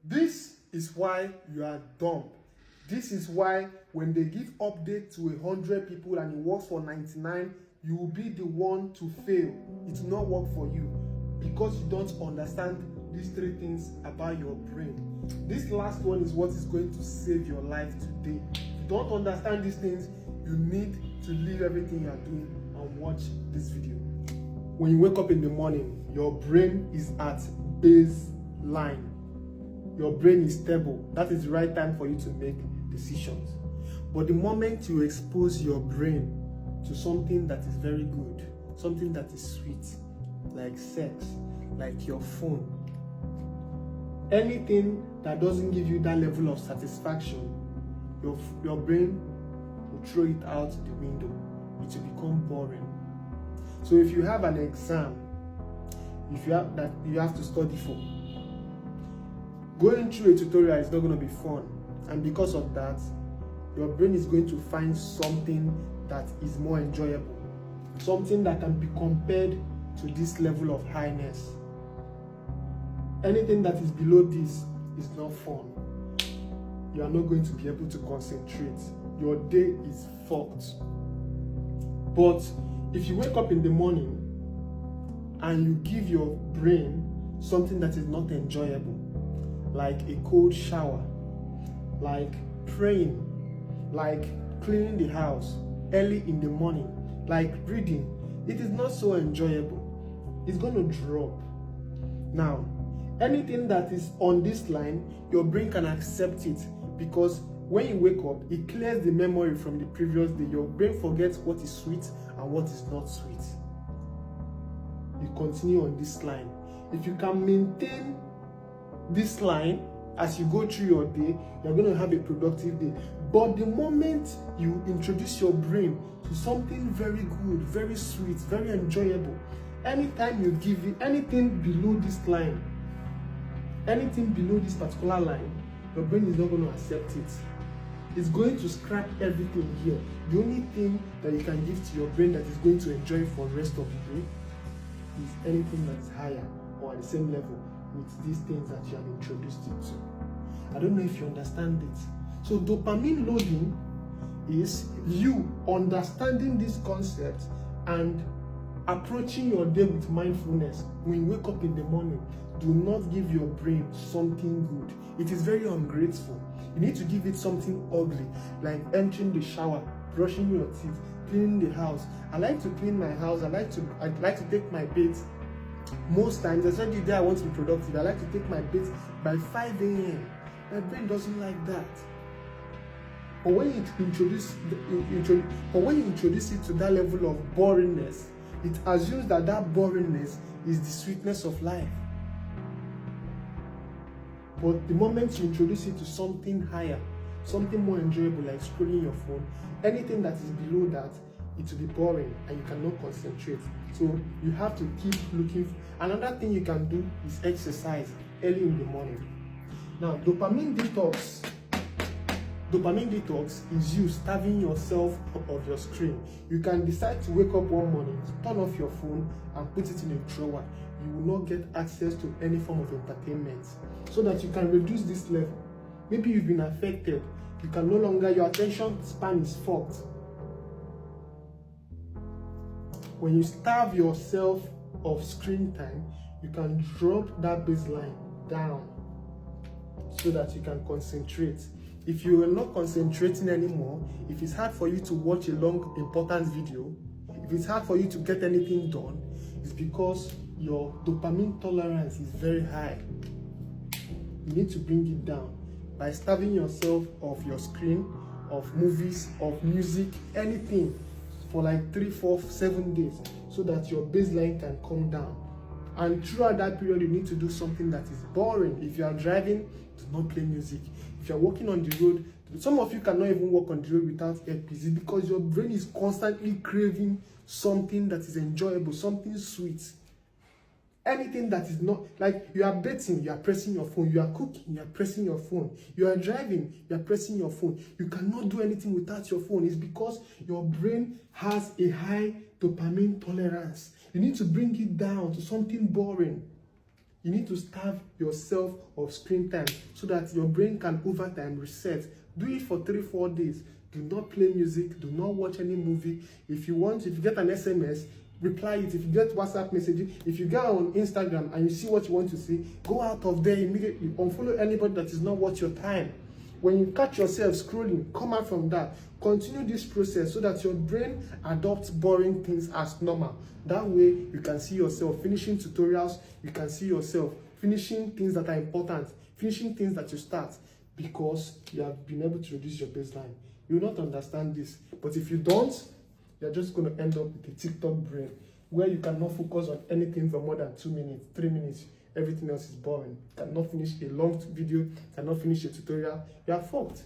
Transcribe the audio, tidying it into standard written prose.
This is why you are dumb. This is why when they give update to 100 people and it works for 99, you will be the one to fail. It will not work for you because you don't understand these three things about your brain. This last one is what is going to save your life today. If you don't understand these things, you need to leave everything you are doing and watch this video. When you wake up in the morning, your brain is at baseline. Your brain is stable. That is the right time for you to make decisions. But the moment you expose your brain to something that is very good, something that is sweet, like sex, like your phone, anything that doesn't give you that level of satisfaction, your brain will throw it out the window. It will become boring. So if you have an exam, if you have to study for, going through a tutorial is not going to be fun, and because of that, your brain is going to find something that is more enjoyable, something that can be compared to this level of highness. Anything that is below this is not fun. You are not going to be able to concentrate. Your day is fucked. But if you wake up in the morning and you give your brain something that is not enjoyable, like a cold shower, like praying, like cleaning the house early in the morning, like reading, it is not so enjoyable. It's going to drop. Now, anything that is on this line, your brain can accept it because when you wake up, it clears the memory from the previous day. Your brain forgets what is sweet and what is not sweet. You continue on this line. If you can maintain this line as you go through your day, you're going to have a productive day. But the moment you introduce your brain to something very good, very sweet, very enjoyable, anytime you give it anything below this line, anything below this particular line, your brain is not going to accept it. It's going to scrap everything here. The only thing that you can give to your brain that is going to enjoy for the rest of the day is anything that is higher or at the same level with these things that you have introduced it to. I don't know if you understand it. So dopamine loading is you understanding this concept and approaching your day with mindfulness. When you wake up in the morning, do not give your brain something good. It is very ungrateful. You need to give it something ugly, like entering the shower, brushing your teeth, cleaning the house. I like to clean my house. I like to take my bath. Most times, especially the day I want to be productive, I like to take my bath by 5 a.m. My brain doesn't like that. But when you introduce it to that level of boringness, it assumes that boringness is the sweetness of life. But the moment you introduce it to something higher, something more enjoyable, like scrolling your phone, anything that is below that, it will be boring and you cannot concentrate. So you have to keep looking. Another thing you can do is exercise early in the morning. Now, dopamine detox is you starving yourself of your screen. You can decide to wake up one morning, turn off your phone and put it in a drawer. You will not get access to any form of entertainment, so that you can reduce this level. Maybe you've been affected. You can no longer, your attention span is fucked. When you starve yourself of screen time, you can drop that baseline down so that you can concentrate. If you are not concentrating anymore, if it's hard for you to watch a long, important video, if it's hard for you to get anything done, it's because your dopamine tolerance is very high. You need to bring it down by starving yourself of your screen, of movies, of music, anything for like 3, 4, 7 days so that your baseline can come down. And throughout that period, you need to do something that is boring. If you are driving, do not play music. If you are walking on the road, some of you cannot even walk on the road without earpiece because your brain is constantly craving something that is enjoyable, something sweet. Anything that is not, like you are bathing, you are pressing your phone. You are cooking, you are pressing your phone. You are driving, you are pressing your phone. You cannot do anything without your phone. It's because your brain has a high dopamine tolerance. You need to bring it down to something boring. You need to starve yourself of screen time so that your brain can over time reset. Do it for 3-4 days. Do not play music. Do not watch any movie. If you get an SMS, reply it. If you get WhatsApp messaging, if you get on Instagram and you see what you want to see, go out of there immediately. Unfollow anybody that is not worth your time. When you catch yourself scrolling, come out from that. Continue this process so that your brain adopts boring things as normal. That way, you can see yourself finishing tutorials. You can see yourself finishing things that are important, finishing things that you start, because you have been able to reduce your baseline. You will not understand this. But if you don't, you're just going to end up with a TikTok brain where you cannot focus on anything for more than 2 minutes, 3 minutes. Everything else is boring. You cannot finish a long video, cannot finish a tutorial. You are fucked.